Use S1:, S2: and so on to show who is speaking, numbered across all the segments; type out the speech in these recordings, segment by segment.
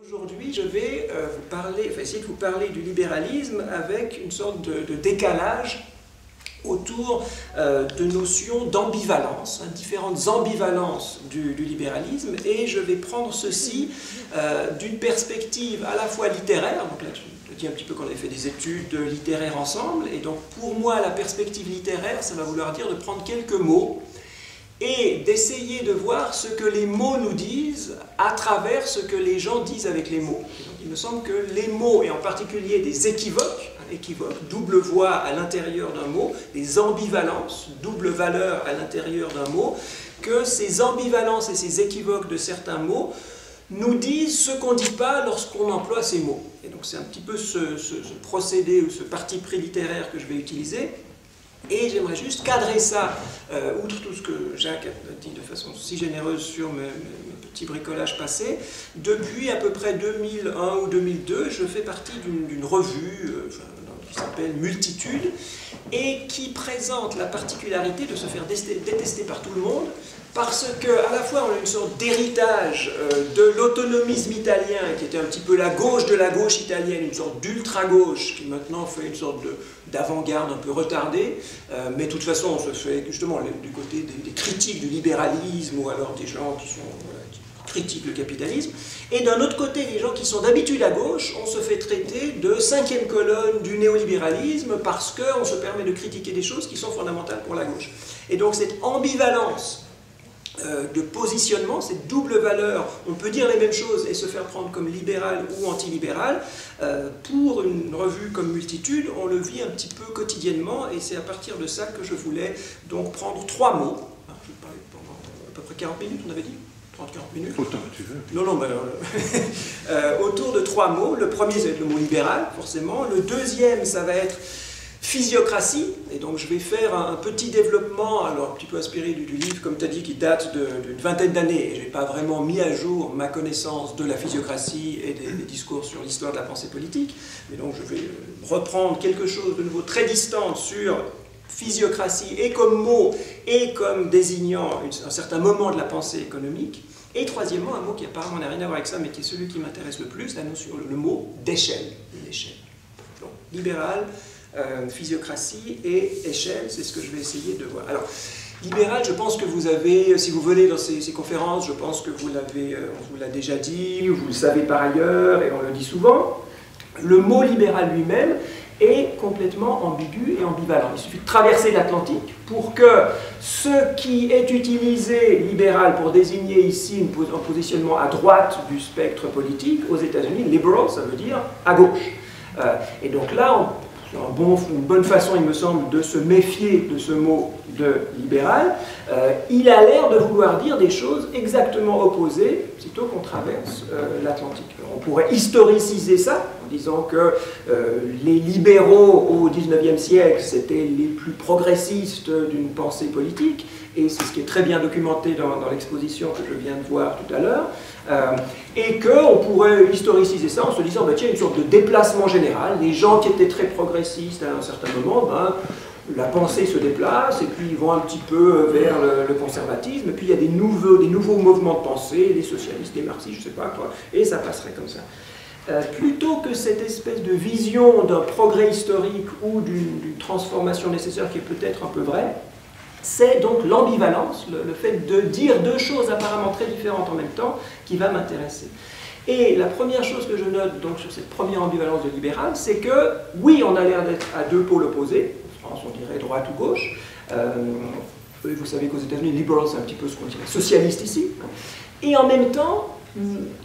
S1: Aujourd'hui, je vais essayer de vous parler du libéralisme avec une sorte de décalage autour de notions d'ambivalence, différentes ambivalences du libéralisme, et je vais prendre ceci d'une perspective à la fois littéraire, donc là je dis un petit peu qu'on avait fait des études littéraires ensemble, et donc pour moi la perspective littéraire, ça va vouloir dire de prendre quelques mots et d'essayer de voir ce que les mots nous disent à travers ce que les gens disent avec les mots. Donc, il me semble que les mots, et en particulier des équivoques, double voix à l'intérieur d'un mot, des ambivalences, double valeur à l'intérieur d'un mot, que ces ambivalences et ces équivoques de certains mots nous disent ce qu'on ne dit pas lorsqu'on emploie ces mots. Et donc c'est un petit peu ce procédé ou ce parti pris littéraire que je vais utiliser. Et j'aimerais juste cadrer ça, outre tout ce que Jacques a dit de façon si généreuse sur mes petits bricolages passés. Depuis à peu près 2001 ou 2002, je fais partie d'une revue qui s'appelle Multitude et qui présente la particularité de se faire détester par tout le monde, parce qu'à la fois on a une sorte d'héritage de l'autonomisme italien qui était un petit peu la gauche de la gauche italienne, une sorte d'ultra-gauche qui maintenant fait une sorte d'avant-garde un peu retardée, mais de toute façon on se fait justement du côté des critiques du libéralisme ou alors des gens qui critiquent le capitalisme, et d'un autre côté les gens qui sont d'habitude à gauche, on se fait traiter de cinquième colonne du néolibéralisme parce qu'on se permet de critiquer des choses qui sont fondamentales pour la gauche. Et donc cette ambivalence de positionnement, cette double valeur, on peut dire les mêmes choses et se faire prendre comme libéral ou antilibéral, pour une revue comme Multitude, on le vit un petit peu quotidiennement, et c'est à partir de ça que je voulais donc prendre trois mots. Je vais parler pendant à peu près 40 minutes, on avait dit 30-40 minutes.
S2: Autant que tu veux.
S1: Non, mais autour de trois mots. Le premier, ça va être le mot libéral, forcément. Le deuxième, ça va être physiocratie, et donc je vais faire un petit développement, alors un petit peu inspiré du livre, comme tu as dit, qui date d'une vingtaine d'années, et je n'ai pas vraiment mis à jour ma connaissance de la physiocratie et des discours sur l'histoire de la pensée politique, mais donc je vais reprendre quelque chose de nouveau très distant sur physiocratie, et comme mot, et comme désignant un certain moment de la pensée économique, et troisièmement, un mot qui apparemment n'a rien à voir avec ça, mais qui est celui qui m'intéresse le plus, la notion, le mot d'échelle. Donc, libéral, physiocratie et échelle, c'est ce que je vais essayer de voir. Alors, libéral, je pense que vous avez, si vous venez dans ces conférences, je pense que on vous l'a déjà dit, vous le savez par ailleurs, et on le dit souvent, le mot libéral lui-même est complètement ambigu et ambivalent. Il suffit de traverser l'Atlantique pour que ce qui est utilisé, libéral, pour désigner ici un positionnement à droite du spectre politique, aux États-Unis, liberal, ça veut dire à gauche. Et donc là, une bonne façon, il me semble, de se méfier de ce mot de libéral, il a l'air de vouloir dire des choses exactement opposées, sitôt qu'on traverse l'Atlantique. On pourrait historiciser ça, en disant que les libéraux au XIXe siècle, c'était les plus progressistes d'une pensée politique, et c'est ce qui est très bien documenté dans l'exposition que je viens de voir tout à l'heure, et qu'on pourrait historiciser ça en se disant, bah, tiens, une sorte de déplacement général, les gens qui étaient très progressistes à un certain moment, ben, la pensée se déplace, et puis ils vont un petit peu vers le conservatisme, et puis il y a des nouveaux mouvements de pensée, des socialistes, des marxistes, je ne sais pas quoi, et ça passerait comme ça. Plutôt que cette espèce de vision d'un progrès historique ou d'une transformation nécessaire qui est peut-être un peu vraie, c'est donc l'ambivalence, le fait de dire deux choses apparemment très différentes en même temps, qui va m'intéresser. Et la première chose que je note donc sur cette première ambivalence de libéral, c'est que, oui, on a l'air d'être à deux pôles opposés, en France on dirait droite ou gauche, vous savez qu'aux États-Unis, liberal c'est un petit peu ce qu'on dirait socialiste ici, et en même temps,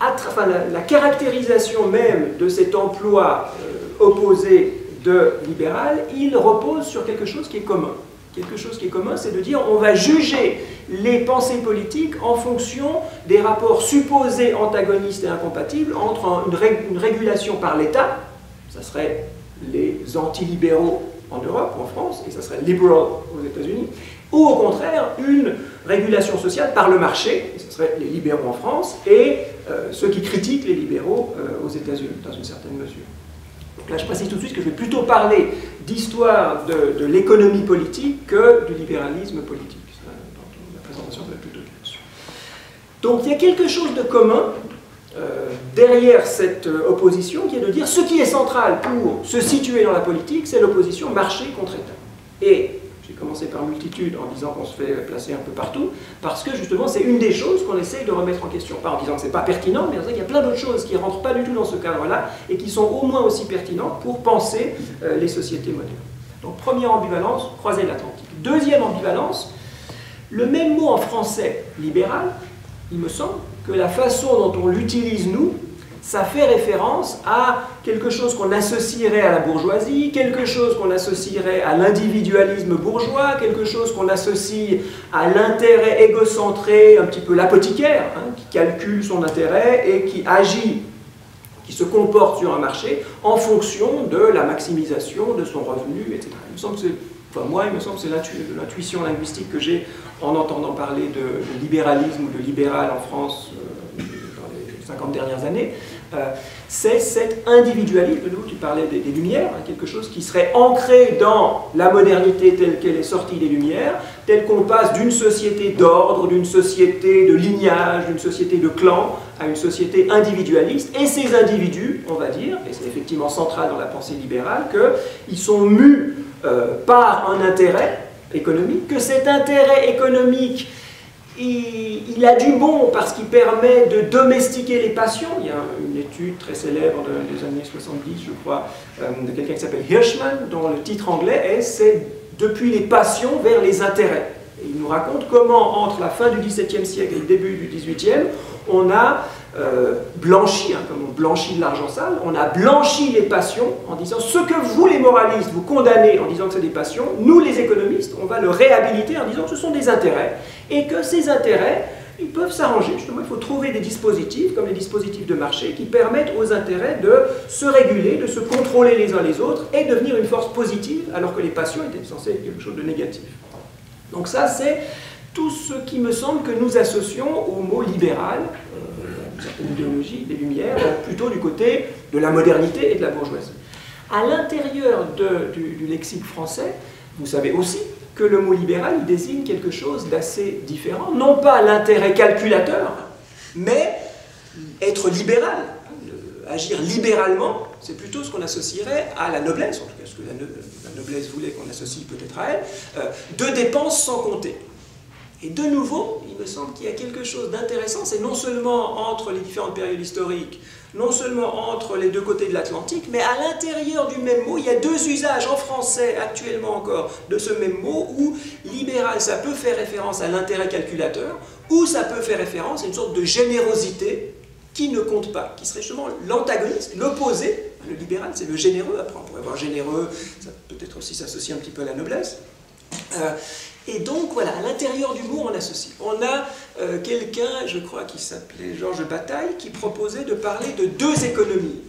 S1: la caractérisation même de cet emploi opposé de libéral, il repose sur quelque chose qui est commun. Quelque chose qui est commun, c'est de dire on va juger les pensées politiques en fonction des rapports supposés antagonistes et incompatibles entre une régulation par l'État, ça serait les antilibéraux en Europe ou en France, et ça serait liberal aux États-Unis, ou au contraire une régulation sociale par le marché, et ce serait les libéraux en France, et ceux qui critiquent les libéraux aux États-Unis, dans une certaine mesure. Donc là, je précise tout de suite que je vais plutôt parler d'histoire de l'économie politique que du libéralisme politique. La présentation va plutôt là-dessus. Donc il y a quelque chose de commun derrière cette opposition qui est de dire ce qui est central pour se situer dans la politique, c'est l'opposition marché contre État. Et j'ai commencé par multitude en disant qu'on se fait placer un peu partout, parce que justement c'est une des choses qu'on essaye de remettre en question. Pas en disant que c'est pas pertinent, mais en disant qu'il y a plein d'autres choses qui ne rentrent pas du tout dans ce cadre-là et qui sont au moins aussi pertinentes pour penser les sociétés modernes. Donc première ambivalence, croiser l'Atlantique. Deuxième ambivalence, le même mot en français, libéral, il me semble que la façon dont on l'utilise nous, ça fait référence à quelque chose qu'on associerait à la bourgeoisie, quelque chose qu'on associerait à l'individualisme bourgeois, quelque chose qu'on associe à l'intérêt égocentré, un petit peu l'apothicaire, hein, qui calcule son intérêt et qui agit, qui se comporte sur un marché en fonction de la maximisation de son revenu, etc. Il me semble que il me semble que c'est l'intuition linguistique que j'ai en entendant parler de libéralisme ou de libéral en France dans les 50 dernières années. C'est cet individualisme, de nouveau tu parlais des Lumières, hein, quelque chose qui serait ancré dans la modernité telle qu'elle est sortie des Lumières, telle qu'on passe d'une société d'ordre, d'une société de lignage, d'une société de clan, à une société individualiste, et ces individus, on va dire, et c'est effectivement central dans la pensée libérale, qu'ils sont mus par un intérêt économique, que cet intérêt économique il a du bon parce qu'il permet de domestiquer les passions. Il y a une étude très célèbre des années 70, je crois, de quelqu'un qui s'appelle Hirschman, dont le titre anglais est « C'est depuis les passions vers les intérêts ». Et il nous raconte comment, entre la fin du XVIIe siècle et le début du XVIIIe, on a blanchi, hein, comme on blanchit de l'argent sale, on a blanchi les passions en disant ce que vous les moralistes vous condamnez en disant que c'est des passions, nous les économistes on va le réhabiliter en disant que ce sont des intérêts et que ces intérêts ils peuvent s'arranger. Justement il faut trouver des dispositifs comme les dispositifs de marché qui permettent aux intérêts de se réguler, de se contrôler les uns les autres et devenir une force positive alors que les passions étaient censées être quelque chose de négatif. Donc ça c'est tout ce qui me semble que nous associons au mot libéral, une certaine idéologie des Lumières, plutôt du côté de la modernité et de la bourgeoisie. À l'intérieur du lexique français, vous savez aussi que le mot libéral il désigne quelque chose d'assez différent, non pas l'intérêt calculateur, mais être libéral, agir libéralement, c'est plutôt ce qu'on associerait à la noblesse, en tout cas ce que la noblesse voulait qu'on associe peut-être à elle, de dépenses sans compter. Et de nouveau, il me semble qu'il y a quelque chose d'intéressant, c'est non seulement entre les différentes périodes historiques, non seulement entre les deux côtés de l'Atlantique, mais à l'intérieur du même mot, il y a deux usages en français actuellement encore de ce même mot, où libéral, ça peut faire référence à l'intérêt calculateur, ou ça peut faire référence à une sorte de générosité qui ne compte pas, qui serait justement l'antagoniste, l'opposé. Le libéral, c'est le généreux, après on pourrait voir généreux, ça peut être aussi s'associer un petit peu à la noblesse. Et donc, voilà, à l'intérieur du mot, on associe. On a quelqu'un, je crois, qui s'appelait Georges Bataille, qui proposait de parler de deux économies,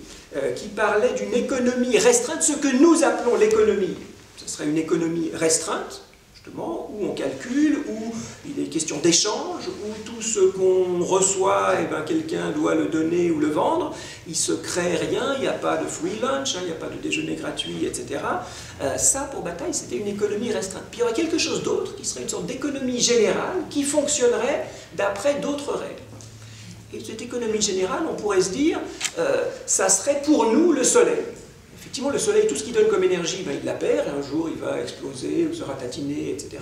S1: qui parlait d'une économie restreinte, ce que nous appelons l'économie. Ce serait une économie restreinte, justement, où on calcule, où il est question d'échange, où tout ce qu'on reçoit, eh ben, quelqu'un doit le donner ou le vendre, il ne se crée rien, il n'y a pas de free lunch, hein, il n'y a pas de déjeuner gratuit, etc. Ça, pour Bataille, c'était une économie restreinte. Puis il y aurait quelque chose d'autre, qui serait une sorte d'économie générale, qui fonctionnerait d'après d'autres règles. Et cette économie générale, on pourrait se dire, ça serait pour nous le soleil. Effectivement, le soleil, tout ce qu'il donne comme énergie, ben, il la perd, et un jour il va exploser, ou se ratatiner, etc.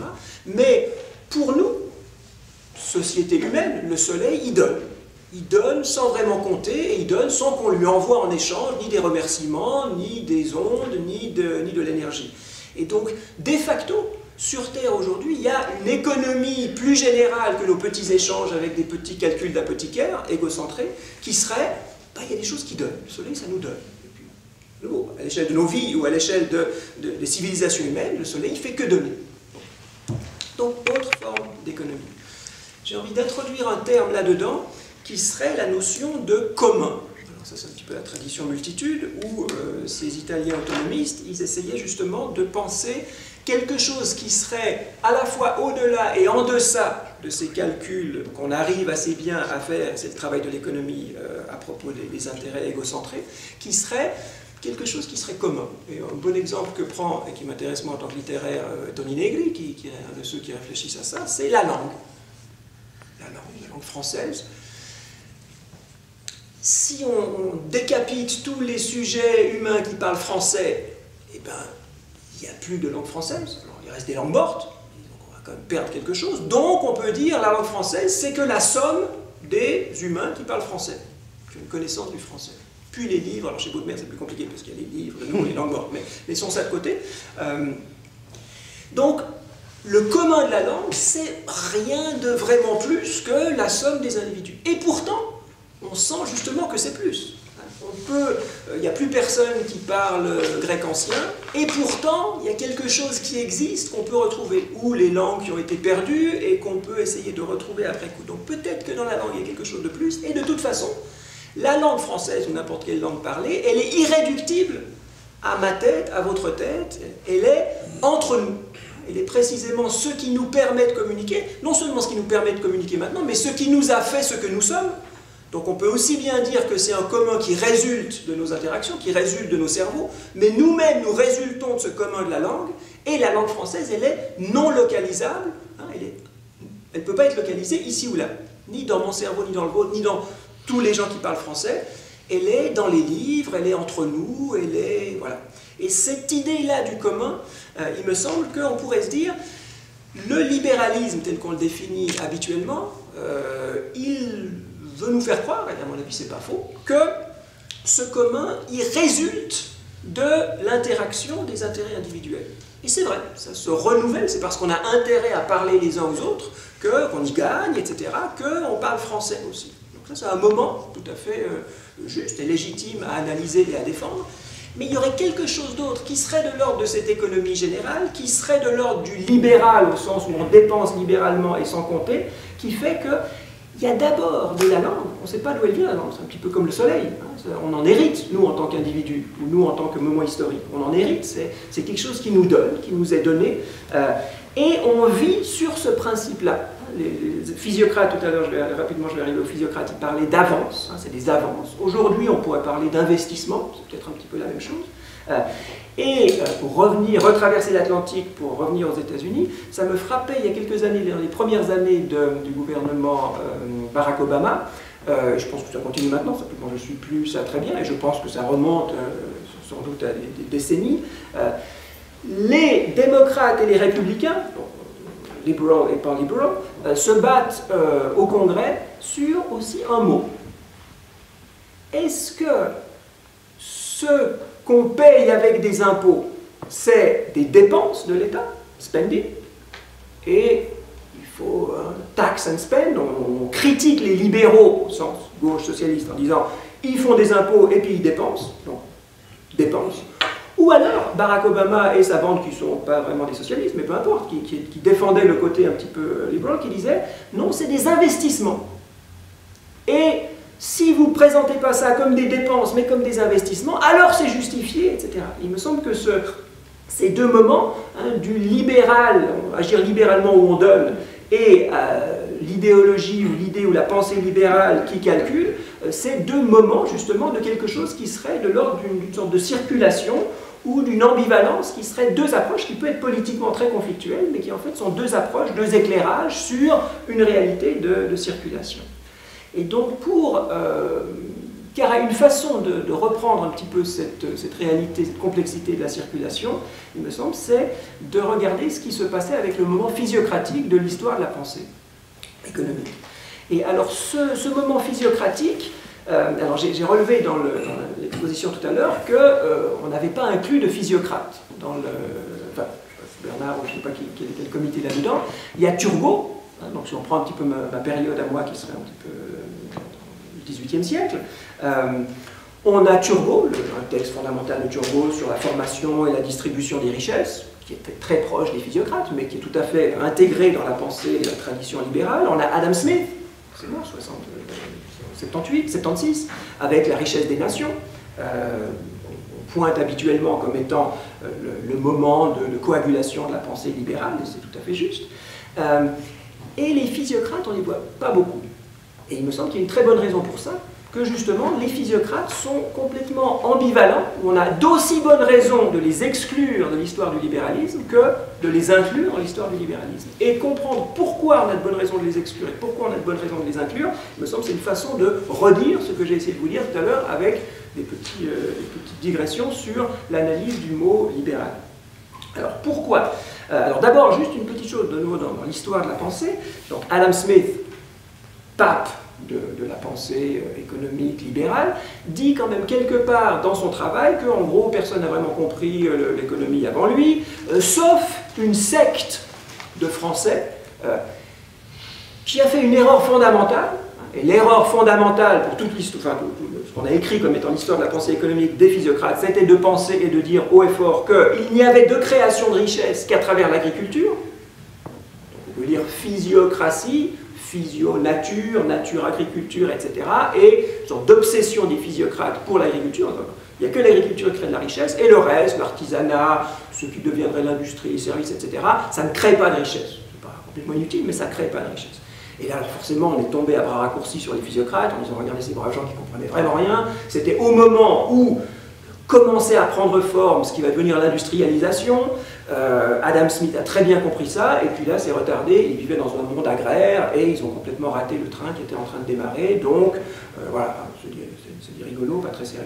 S1: Mais pour nous, société humaine, le soleil, il donne. Il donne sans vraiment compter, et il donne sans qu'on lui envoie en échange ni des remerciements, ni des ondes, ni de l'énergie. Et donc, de facto, sur Terre aujourd'hui, il y a une économie plus générale que nos petits échanges avec des petits calculs d'apothicaires, égocentrés, qui serait, ben, il y a des choses qui donnent. Le soleil, ça nous donne. À l'échelle de nos vies ou à l'échelle des civilisations humaines, le soleil ne fait que donner. Donc, autre forme d'économie. J'ai envie d'introduire un terme là-dedans qui serait la notion de commun. Alors ça, c'est un petit peu la tradition multitude, où ces Italiens autonomistes, ils essayaient justement de penser quelque chose qui serait à la fois au-delà et en deçà de ces calculs qu'on arrive assez bien à faire, c'est le travail de l'économie à propos des intérêts égocentrés, qui serait quelque chose qui serait commun. Et un bon exemple que prend, et qui m'intéresse moi en tant que littéraire, Tony Negri, qui est un de ceux qui réfléchissent à ça, c'est la langue. La langue française. si on décapite tous les sujets humains qui parlent français, eh ben, il n'y a plus de langue française. Alors, il reste des langues mortes, donc on va quand même perdre quelque chose. Donc on peut dire la langue française, c'est que la somme des humains qui parlent français, qui ont une connaissance du français. Puis les livres, alors chez Baudelaire c'est plus compliqué parce qu'il y a les livres, nous, les langues mortes, mais laissons ça de côté. Donc, le commun de la langue, c'est rien de vraiment plus que la somme des individus. Et pourtant, on sent justement que c'est plus. Il n'y a plus personne qui parle grec ancien, et pourtant, il y a quelque chose qui existe qu'on peut retrouver, ou les langues qui ont été perdues et qu'on peut essayer de retrouver après coup. Donc peut-être que dans la langue, il y a quelque chose de plus, et de toute façon, la langue française, ou n'importe quelle langue parlée, elle est irréductible à ma tête, à votre tête, elle est entre nous. Elle est précisément ce qui nous permet de communiquer, non seulement ce qui nous permet de communiquer maintenant, mais ce qui nous a fait ce que nous sommes. Donc on peut aussi bien dire que c'est un commun qui résulte de nos interactions, qui résulte de nos cerveaux, mais nous-mêmes, nous résultons de ce commun de la langue, et la langue française, elle est non localisable, hein, elle ne peut pas être localisée ici ou là, ni dans mon cerveau, ni dans le vôtre, ni dans tous les gens qui parlent français. Elle est dans les livres, elle est entre nous, elle est... Voilà. Et cette idée-là du commun, il me semble qu'on pourrait se dire, le libéralisme tel qu'on le définit habituellement, il veut nous faire croire, et à mon avis c'est pas faux, que ce commun, il résulte de l'interaction des intérêts individuels. Et c'est vrai, ça se renouvelle, c'est parce qu'on a intérêt à parler les uns aux autres, qu'on y gagne, etc., qu'on parle français aussi. Donc ça, c'est un moment tout à fait juste et légitime à analyser et à défendre. Mais il y aurait quelque chose d'autre qui serait de l'ordre de cette économie générale, qui serait de l'ordre du libéral, au sens où on dépense libéralement et sans compter, qui fait qu'il y a d'abord de la langue, on ne sait pas d'où elle vient la langue, c'est un petit peu comme le soleil, hein, on en hérite, nous en tant qu'individus, ou nous en tant que moment historique, on en hérite, c'est quelque chose qui nous donne, qui nous est donné, et on vit sur ce principe-là. Les physiocrates, tout à l'heure, rapidement je vais arriver aux physiocrates, ils parlaient d'avance, hein, c'est des avances. Aujourd'hui, on pourrait parler d'investissement, c'est peut-être un petit peu la même chose. Pour retraverser l'Atlantique, pour revenir aux États-Unis, ça me frappait il y a quelques années, dans les premières années du gouvernement Barack Obama, je pense que ça continue maintenant, simplement je ne suis plus ça très bien, et je pense que ça remonte sans doute à des décennies. Les démocrates et les républicains, liberal et pas liberal, se battent au Congrès sur aussi un mot. Est-ce que ce qu'on paye avec des impôts, c'est des dépenses de l'État, spending, et il faut tax and spend, on critique les libéraux au sens gauche socialiste en disant ils font des impôts et puis ils dépensent, donc dépenses. Ou alors Barack Obama et sa bande qui ne sont pas vraiment des socialistes, mais peu importe, qui défendaient le côté un petit peu libéral, qui disaient non, c'est des investissements. Et si vous ne présentez pas ça comme des dépenses, mais comme des investissements, alors c'est justifié, etc. Il me semble que ces deux moments, hein, du libéral, agir libéralement où on donne, et l'idéologie ou l'idée ou la pensée libérale qui calcule, c'est deux moments justement de quelque chose qui serait de l'ordre d'une sorte de circulation ou d'une ambivalence qui serait deux approches qui peut être politiquement très conflictuelles, mais qui en fait sont deux approches, deux éclairages sur une réalité de circulation. Et donc car une façon de reprendre un petit peu cette réalité, cette complexité de la circulation, il me semble, c'est de regarder ce qui se passait avec le moment physiocratique de l'histoire de la pensée économique. Et alors ce moment physiocratique, alors j'ai relevé dans l'exposition tout à l'heure qu'on n'avait pas inclus de physiocrate dans enfin, Bernard, ou je ne sais pas quel était le comité là-dedans. Il y a Turgot, hein, donc si on prend un petit peu ma période à moi qui serait un petit peu du XVIIIe siècle, on a Turgot, un texte fondamental de Turgot sur la formation et la distribution des richesses, qui est très proche des physiocrates, mais qui est tout à fait intégré dans la pensée et la tradition libérale. On a Adam Smith, c'est mort, 78, 76, avec la richesse des nations. On pointe habituellement comme étant le moment de coagulation de la pensée libérale, et c'est tout à fait juste. Et les physiocrates, on ne les voit pas beaucoup. Et il me semble qu'il y a une très bonne raison pour ça, que justement les physiocrates sont complètement ambivalents, où on a d'aussi bonnes raisons de les exclure de l'histoire du libéralisme que de les inclure dans l'histoire du libéralisme. Et comprendre pourquoi on a de bonnes raisons de les exclure et pourquoi on a de bonnes raisons de les inclure, il me semble que c'est une façon de redire ce que j'ai essayé de vous dire tout à l'heure avec des petites digressions sur l'analyse du mot libéral. Alors pourquoi? Alors d'abord, juste une petite chose de nouveau dans l'histoire de la pensée. Donc Adam Smith, pape de la pensée économique libérale, dit quand même quelque part dans son travail qu'en gros personne n'a vraiment compris l'économie avant lui, sauf une secte de Français qui a fait une erreur fondamentale. Et l'erreur fondamentale pour toute l'histoire, enfin, ce qu'on a écrit comme étant l'histoire de la pensée économique des physiocrates, c'était de penser et de dire haut et fort qu'il n'y avait de création de richesse qu'à travers l'agriculture. On peut dire physiocratie, physio-nature, nature-agriculture, etc. Et une sorte d'obsession des physiocrates pour l'agriculture. Il n'y a que l'agriculture qui crée de la richesse, et le reste, l'artisanat, ce qui deviendrait l'industrie, les services, etc., ça ne crée pas de richesse. Ce n'est pas complètement inutile, mais ça ne crée pas de richesse. Et là, forcément, on est tombé à bras raccourcis sur les physiocrates, en disant, regardez ces braves gens qui ne comprenaient vraiment rien. C'était au moment où commençait à prendre forme ce qui va devenir l'industrialisation. Adam Smith a très bien compris ça, et puis là, c'est retardé. Ils vivaient dans un monde agraire, et ils ont complètement raté le train qui était en train de démarrer. Donc, voilà, c'est rigolo, pas très sérieux.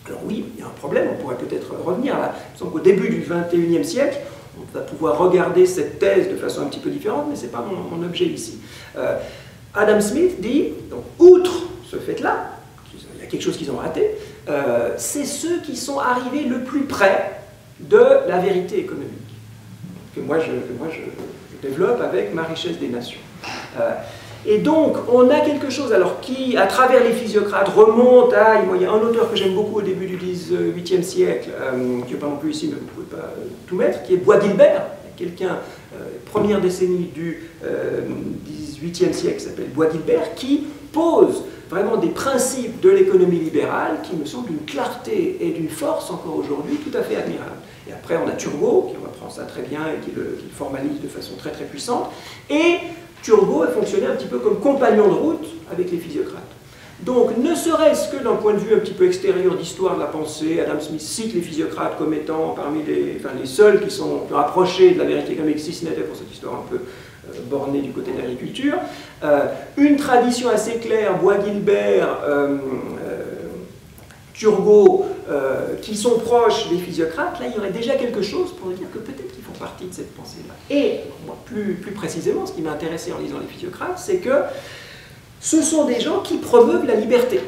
S1: Alors oui, il y a un problème, on pourrait peut-être revenir là. Il qu'au début du XXIe siècle, on va pouvoir regarder cette thèse de façon un petit peu différente, mais ce n'est pas mon objet ici. Adam Smith dit, donc, outre ce fait-là, il y a quelque chose qu'ils ont raté, c'est ceux qui sont arrivés le plus près de la vérité économique, que moi je développe avec ma richesse des nations. Et donc, on a quelque chose alors qui, à travers les physiocrates, remonte à... Il y a un auteur que j'aime beaucoup au début du XVIIIe siècle, qui n'est pas non plus ici, mais vous ne pouvez pas tout mettre, qui est Bois-Guilbert, quelqu'un, première décennie du XVIIIe siècle, qui s'appelle Bois-Guilbert, qui pose vraiment des principes de l'économie libérale qui me semblent d'une clarté et d'une force encore aujourd'hui tout à fait admirable. Et après, on a Turgot, qui reprend ça très bien et qui le formalise de façon très très puissante. Et Turgot a fonctionné un petit peu comme compagnon de route avec les physiocrates. Donc, ne serait-ce que d'un point de vue un petit peu extérieur d'histoire de la pensée, Adam Smith cite les physiocrates comme étant parmi les seuls qui sont rapprochés de la vérité économique, si ce n'était pour cette histoire un peu bornée du côté de l'agriculture. Une tradition assez claire, Bois-Guilbert, Turgot, qui sont proches des physiocrates, là il y aurait déjà quelque chose pour dire que peut-être qu'ils font partie de cette pensée-là. Et plus précisément, ce qui m'a intéressé en lisant les physiocrates, c'est que ce sont des gens qui promeuvent la liberté.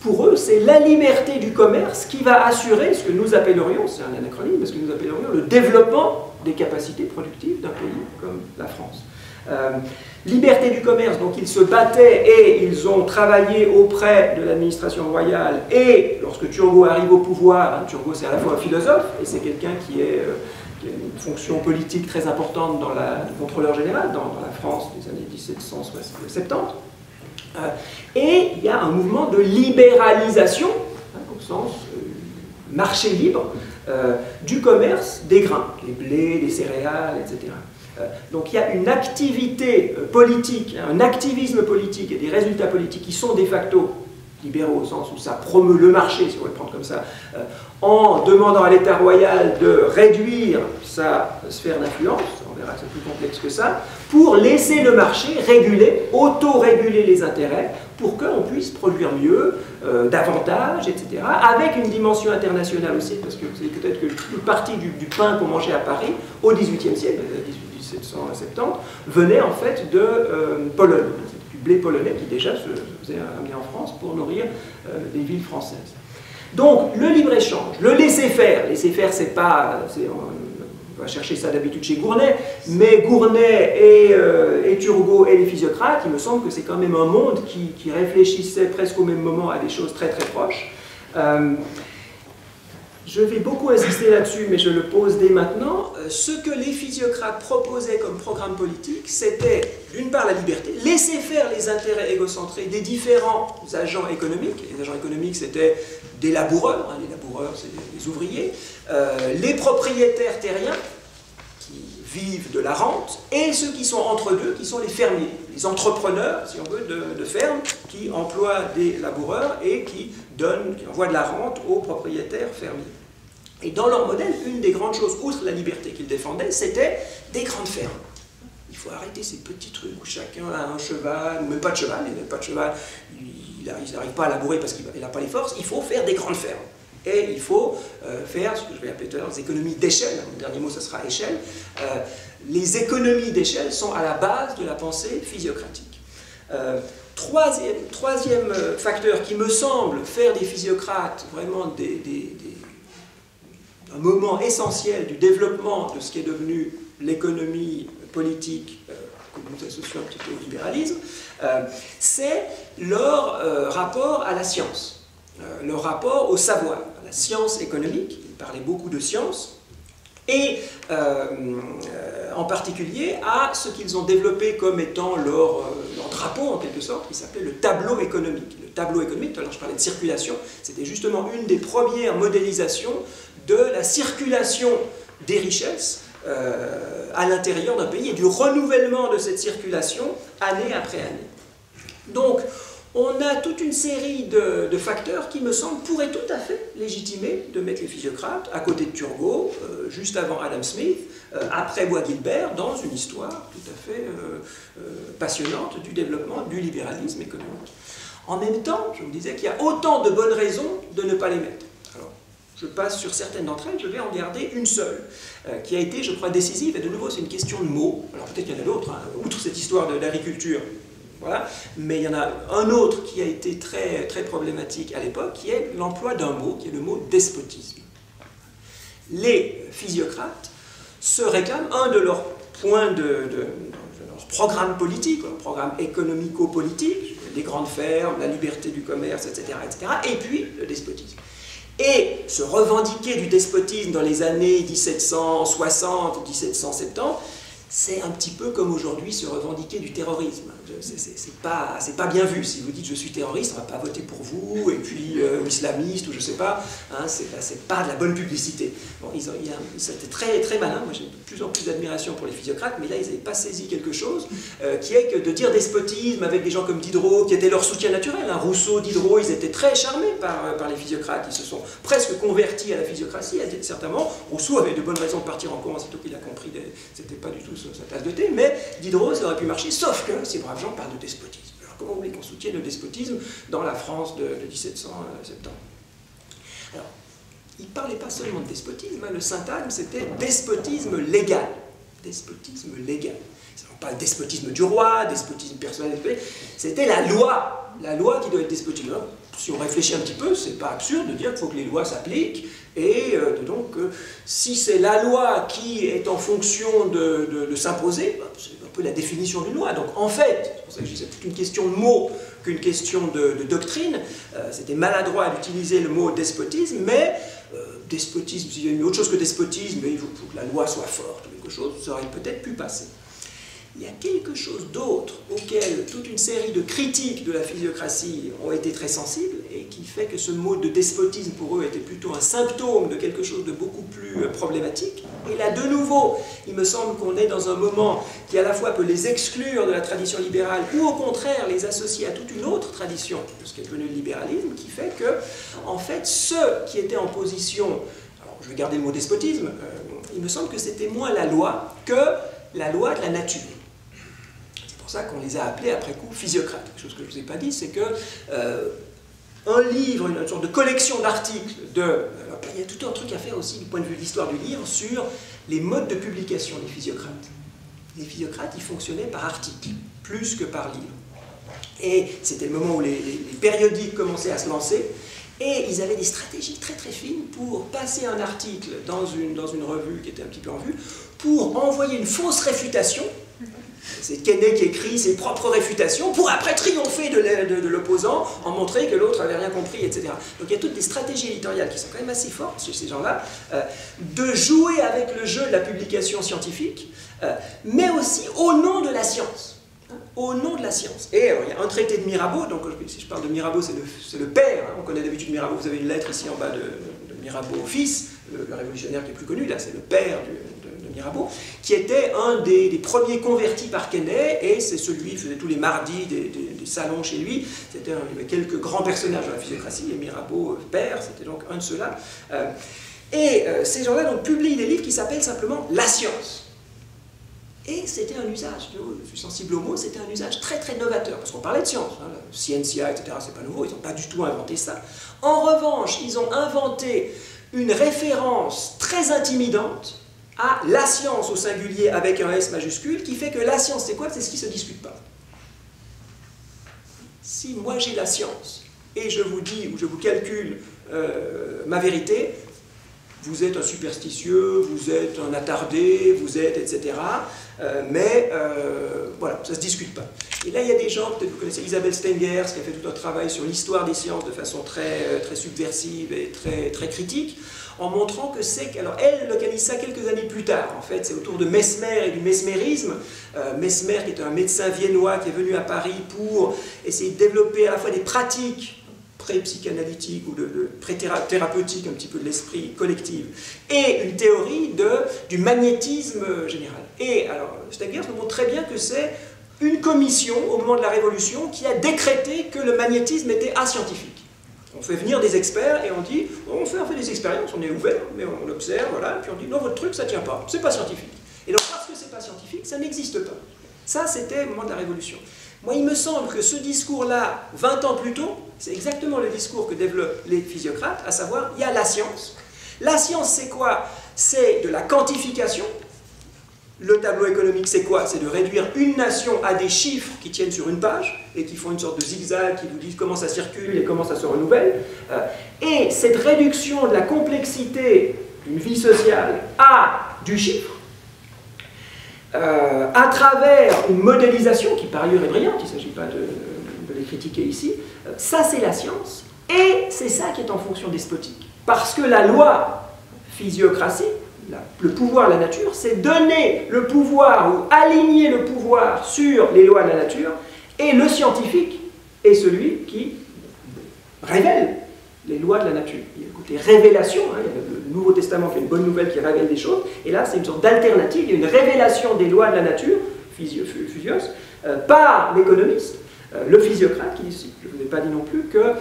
S1: Pour eux, c'est la liberté du commerce qui va assurer ce que nous appellerions, c'est un anacronyme, mais ce que nous appellerions le développement des capacités productives d'un pays comme la France. Liberté du commerce, donc ils se battaient et ils ont travaillé auprès de l'administration royale, et lorsque Turgot arrive au pouvoir, Turgot c'est à la fois un philosophe et c'est quelqu'un qui a une fonction politique très importante dans le contrôleur général dans la France des années 1770, et il y a un mouvement de libéralisation, au sens marché libre, du commerce des grains, les blés, les céréales, etc. Donc il y a une activité politique, un activisme politique et des résultats politiques qui sont de facto libéraux au sens où ça promeut le marché, si on veut le prendre comme ça, en demandant à l'État royal de réduire sa sphère d'influence, on verra que c'est plus complexe que ça, pour laisser le marché réguler, auto-réguler les intérêts, pour qu'on puisse produire mieux, davantage, etc., avec une dimension internationale aussi, parce que vous savez peut-être que une partie du pain qu'on mangeait à Paris, au XVIIIe siècle, 1770, venait en fait de Pologne, du blé polonais qui déjà se faisait amener en France pour nourrir les villes françaises. Donc le libre-échange, le laisser-faire c'est pas... on va chercher ça d'habitude chez Gournay, mais Gournay et Turgot et les physiocrates, il me semble que c'est quand même un monde qui réfléchissait presque au même moment à des choses très très proches. Je vais beaucoup insister là-dessus, mais je le pose dès maintenant. Ce que les physiocrates proposaient comme programme politique, c'était d'une part la liberté, laisser faire les intérêts égocentrés des différents agents économiques. Les agents économiques, c'était des laboureurs, les laboureurs, c'est des ouvriers, les propriétaires terriens, qui vivent de la rente, et ceux qui sont entre deux, qui sont les fermiers, les entrepreneurs, si on veut, de ferme, qui emploient des laboureurs et qui envoient de la rente aux propriétaires fermiers. Et dans leur modèle, une des grandes choses, outre la liberté qu'ils défendaient, c'était des grandes fermes. Il faut arrêter ces petits trucs où chacun a un cheval, ou même pas de cheval, il n'a pas de cheval, il n'arrive pas à labourer parce qu'il n'a pas les forces, il faut faire des grandes fermes. Et il faut faire ce que je vais appeler tout à l'heure les économies d'échelle. Mon dernier mot, ce sera échelle. Les économies d'échelle sont à la base de la pensée physiocratique. Troisième facteur qui me semble faire des physiocrates vraiment un moment essentiel du développement de ce qui est devenu l'économie politique que nous associons un petit peu au libéralisme, c'est leur rapport à la science, leur rapport au savoir. La science économique, ils parlaient beaucoup de science, et en particulier à ce qu'ils ont développé comme étant leur drapeau en quelque sorte, qui s'appelait le tableau économique. Le tableau économique, tout à l'heure je parlais de circulation, c'était justement une des premières modélisations de la circulation des richesses à l'intérieur d'un pays et du renouvellement de cette circulation année après année. Donc, on a toute une série de facteurs qui, me semblent, pourraient tout à fait légitimer de mettre les physiocrates à côté de Turgot, juste avant Adam Smith, après Bois-Guilbert, dans une histoire tout à fait passionnante du développement du libéralisme économique. En même temps, je vous disais qu'il y a autant de bonnes raisons de ne pas les mettre. Alors, je passe sur certaines d'entre elles, je vais en garder une seule, qui a été, je crois, décisive, et de nouveau, c'est une question de mots. Alors peut-être qu'il y en a d'autres, hein, outre cette histoire de l'agriculture. Voilà. Mais il y en a un autre qui a été très, très problématique à l'époque, qui est l'emploi d'un mot, qui est le mot despotisme. Les physiocrates se réclament, un de leurs points de leur programme politique, leur programme économico-politique, les grandes fermes, la liberté du commerce, etc., et puis le despotisme. Et se revendiquer du despotisme dans les années 1760, 1770, c'est un petit peu comme aujourd'hui se revendiquer du terrorisme. C'est pas bien vu. Si vous dites je suis terroriste, on ne va pas voter pour vous, et puis islamiste, ou je ne sais pas, hein, c'est pas de la bonne publicité. Bon, c'était très, très malin. Moi j'ai de plus en plus d'admiration pour les physiocrates, mais là ils n'avaient pas saisi quelque chose, qui est que de dire despotisme avec des gens comme Diderot, qui étaient leur soutien naturel. Hein. Rousseau, Diderot, ils étaient très charmés par les physiocrates. Ils se sont presque convertis à la physiocratie, certainement. Rousseau avait de bonnes raisons de partir en courant, aussitôt qu'il a compris que c'était pas du tout sa tasse de thé, mais Diderot, ça aurait pu marcher, sauf que ces braves gens parlent de despotisme. Alors comment vous voulez qu'on soutienne le despotisme dans la France de 1770? Alors, il ne parlait pas seulement de despotisme, hein, le syntagme c'était despotisme légal. Despotisme légal. On parle despotisme du roi, despotisme personnel, c'était la loi qui doit être despotique. Alors, si on réfléchit un petit peu, c'est pas absurde de dire qu'il faut que les lois s'appliquent, et donc si c'est la loi qui est en fonction de s'imposer, c'est un peu la définition d'une loi. Donc en fait, c'est pour ça que je dis c'est plus une question de mots qu'une question de doctrine. C'était maladroit d'utiliser le mot despotisme, mais despotisme, s'il y a une autre chose que despotisme, il faut que la loi soit forte, quelque chose, ça aurait peut-être pu passer. Il y a quelque chose d'autre auquel toute une série de critiques de la physiocratie ont été très sensibles et qui fait que ce mot de despotisme pour eux était plutôt un symptôme de quelque chose de beaucoup plus problématique. Et là, de nouveau, il me semble qu'on est dans un moment qui à la fois peut les exclure de la tradition libérale ou au contraire les associer à toute une autre tradition de ce qui est devenu le libéralisme, qui fait que, en fait, ceux qui étaient en position, alors je vais garder le mot despotisme, il me semble que c'était moins la loi que la loi de la nature. C'est pour ça qu'on les a appelés après coup physiocrates. Quelque chose que je ne vous ai pas dit, c'est que un livre, une sorte de collection d'articles il y a tout un truc à faire aussi du point de vue de l'histoire du livre sur les modes de publication des physiocrates. Les physiocrates, ils fonctionnaient par articles, plus que par livre. Et c'était le moment où les périodiques commençaient à se lancer, et ils avaient des stratégies très très fines pour passer un article dans une revue qui était un petit peu en vue, pour envoyer une fausse réfutation. C'est Kenney qui écrit ses propres réfutations pour après triompher de l'opposant en montrant que l'autre n'avait rien compris, etc. Donc il y a toutes des stratégies éditoriales qui sont quand même assez fortes chez ces gens-là, de jouer avec le jeu de la publication scientifique, mais aussi au nom de la science. Au nom de la science. Et alors, il y a un traité de Mirabeau, donc si je parle de Mirabeau, c'est le père, hein, on connaît d'habitude Mirabeau, vous avez une lettre ici en bas de Mirabeau fils, le révolutionnaire qui est plus connu, là c'est le père de Mirabeau, qui était un des premiers convertis par Quesnay, et c'est celui qui faisait tous les mardis des salons chez lui. Il y avait quelques grands personnages de la physiocratie, et Mirabeau père, c'était donc un de ceux-là. Ces gens-là donc publient des livres qui s'appellent simplement La Science. Et c'était un usage, je suis sensible au mot, c'était un usage très très novateur, parce qu'on parlait de science, hein, la scientia, etc., c'est pas nouveau, ils n'ont pas du tout inventé ça. En revanche, ils ont inventé une référence très intimidante à la science au singulier avec un S majuscule, qui fait que la science, c'est quoi? C'est ce qui ne se discute pas. Si moi j'ai la science, et je vous dis, ou je vous calcule ma vérité, vous êtes un superstitieux, vous êtes un attardé, vous êtes, etc. Voilà, ça ne se discute pas. Et là, il y a des gens, peut-être vous connaissez Isabelle Stengers, qui a fait tout un travail sur l'histoire des sciences de façon très subversive et très critique, en montrant que c'est... Alors, elle localise ça quelques années plus tard, en fait, c'est autour de Mesmer et du mesmérisme. Mesmer, qui est un médecin viennois qui est venu à Paris pour essayer de développer à la fois des pratiques pré-psychanalytique ou de pré-thérapeutique, un petit peu de l'esprit collectif, et une théorie du magnétisme général. Et alors, Stengers nous montre très bien que c'est une commission, au moment de la Révolution, qui a décrété que le magnétisme était ascientifique. On fait venir des experts et on dit, on fait des expériences, on est ouvert, mais on observe, voilà, puis on dit, non, votre truc, ça ne tient pas, c'est pas scientifique. Et donc, parce que c'est pas scientifique, ça n'existe pas. Ça, c'était au moment de la Révolution. Moi, il me semble que ce discours-là, 20 ans plus tôt, c'est exactement le discours que développent les physiocrates, à savoir, il y a la science. La science, c'est quoi? C'est de la quantification. Le tableau économique, c'est quoi? C'est de réduire une nation à des chiffres qui tiennent sur une page et qui font une sorte de zigzag, qui vous disent comment ça circule et comment ça se renouvelle. Et cette réduction de la complexité d'une vie sociale à du chiffre, à travers une modélisation qui par ailleurs est brillante, il ne s'agit pas de les critiquer ici, ça c'est la science, et c'est ça qui est en fonction despotique. Parce que la loi physiocratie, le pouvoir de la nature, c'est donner le pouvoir ou aligner le pouvoir sur les lois de la nature, et le scientifique est celui qui révèle les lois de la nature. Il y a le côté révélation, hein, il y a le Nouveau Testament qui est une bonne nouvelle qui révèle des choses, et là c'est une sorte d'alternative, il y a une révélation des lois de la nature, physios, par l'économiste, le physiocrate, qui dit, je ne vous ai pas dit non plus, que,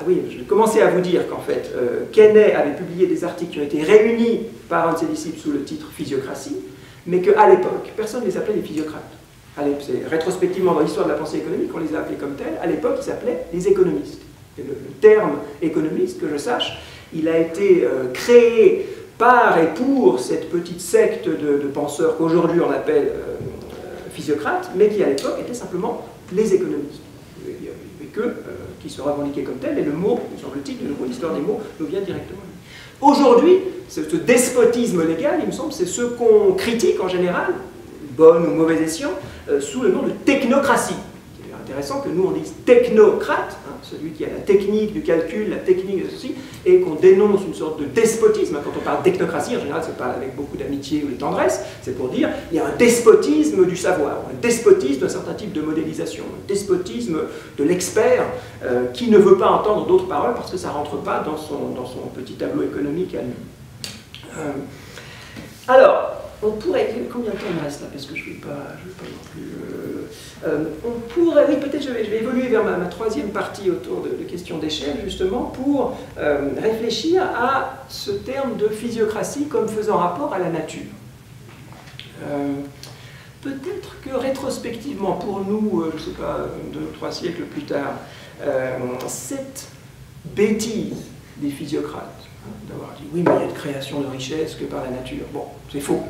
S1: oui, je vais commencer à vous dire qu'en fait, Quesnay avait publié des articles qui ont été réunis par un de ses disciples sous le titre Physiocratie, mais qu'à l'époque, personne ne les appelait les physiocrates. Rétrospectivement, dans l'histoire de la pensée économique, on les a appelés comme tels, à l'époque, ils s'appelaient les économistes. Et le terme économiste, que je sache, il a été créé par et pour cette petite secte de penseurs qu'aujourd'hui on appelle physiocrates, mais qui à l'époque étaient simplement les économistes. Il n'y avait que qui se revendiquaient comme tels, et le mot, me semble-t-il, de nouveau l'histoire des mots, nous vient directement. Aujourd'hui, ce despotisme légal, il me semble, c'est ce qu'on critique en général, bon ou mauvais escient, sous le nom de technocratie. C'est intéressant que nous on dise technocrate, hein, celui qui a la technique du calcul, la technique de ceci, et qu'on dénonce une sorte de despotisme. Quand on parle de technocratie, en général, c'est pas avec beaucoup d'amitié ou de tendresse, c'est pour dire il y a un despotisme du savoir, un despotisme d'un certain type de modélisation, un despotisme de l'expert qui ne veut pas entendre d'autres paroles parce que ça ne rentre pas dans son petit tableau économique à lui. Alors, on pourrait... Combien de temps il me reste là? Parce que je ne vais pas non plus... on pourrait... Oui, peut-être je vais évoluer vers ma troisième partie autour de questions d'échelle, justement, pour réfléchir à ce terme de physiocratie comme faisant rapport à la nature. Peut-être que rétrospectivement, pour nous, je ne sais pas, 2 ou 3 siècles plus tard, cette bêtise des physiocrates, d'avoir dit oui, mais il y a de création de richesse que par la nature. Bon, c'est faux.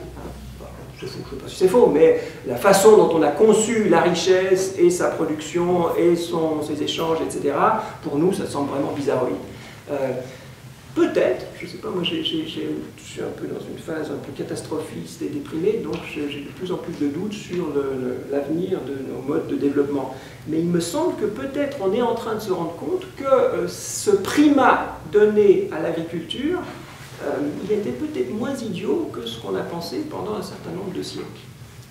S1: C'est faux, je ne sais pas si c'est faux, mais la façon dont on a conçu la richesse et sa production et ses échanges, etc., pour nous, ça semble vraiment bizarroïde. Peut-être, je ne sais pas, moi je suis un peu dans une phase un peu catastrophiste et déprimée, donc j'ai de plus en plus de doutes sur l'avenir de nos modes de développement. Mais il me semble que peut-être on est en train de se rendre compte que ce primat donné à l'agriculture, il était peut-être moins idiot que ce qu'on a pensé pendant un certain nombre de siècles.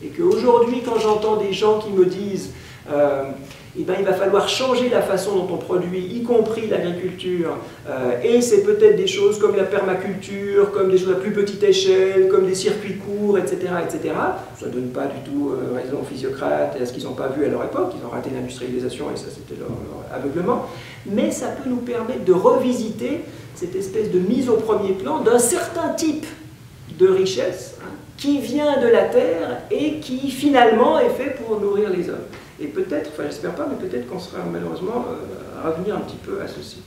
S1: Et qu'aujourd'hui, quand j'entends des gens qui me disent eh ben, il va falloir changer la façon dont on produit, y compris l'agriculture, et c'est peut-être des choses comme la permaculture, comme des choses à plus petite échelle, comme des circuits courts, etc. etc. Ça ne donne pas du tout raison aux physiocrates et à ce qu'ils n'ont pas vu à leur époque, ils ont raté l'industrialisation et ça c'était leur aveuglement, mais ça peut nous permettre de revisiter cette espèce de mise au premier plan d'un certain type de richesse qui vient de la terre et qui finalement est fait pour nourrir les hommes. Et peut-être, enfin j'espère pas, mais peut-être qu'on sera malheureusement à revenir un petit peu à ceci.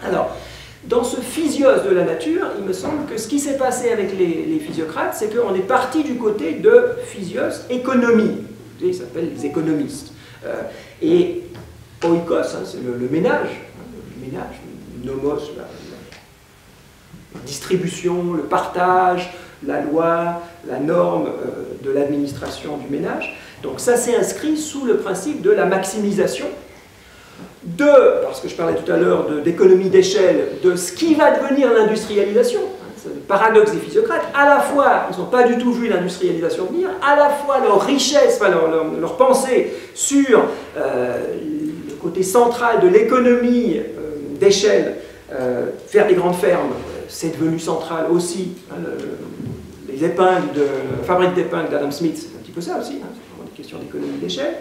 S1: Alors, dans ce physios de la nature, il me semble que ce qui s'est passé avec les physiocrates, c'est qu'on est parti du côté de physios économie. Ils s'appellent les économistes. Et oikos, c'est le ménage, nomos, la distribution, le partage, la loi, la norme de l'administration du ménage. Donc ça s'est inscrit sous le principe de la maximisation, parce que je parlais tout à l'heure d'économie d'échelle, de ce qui va devenir l'industrialisation. C'est le paradoxe des physiocrates. À la fois, ils n'ont pas du tout vu l'industrialisation venir, à la fois leur richesse, enfin leur pensée sur le côté central de l'économie d'échelle, faire des grandes fermes, c'est devenu central aussi. Les épingles la fabrique d'épingles d'Adam Smith, c'est un petit peu ça aussi, c'est vraiment des questions d'économie d'échelle.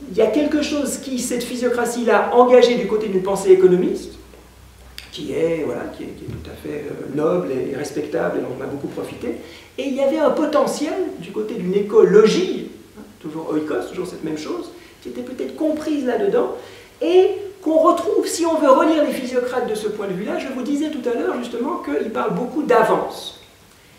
S1: Il y a quelque chose qui, cette physiocratie-là, engagée du côté d'une pensée économiste, qui est tout à fait noble et respectable et dont on a beaucoup profité, et il y avait un potentiel du côté d'une écologie, toujours oikos, toujours cette même chose, qui était peut-être comprise là-dedans, et qu'on retrouve, si on veut relire les physiocrates de ce point de vue-là, je vous disais tout à l'heure justement qu'ils parlent beaucoup d'avance.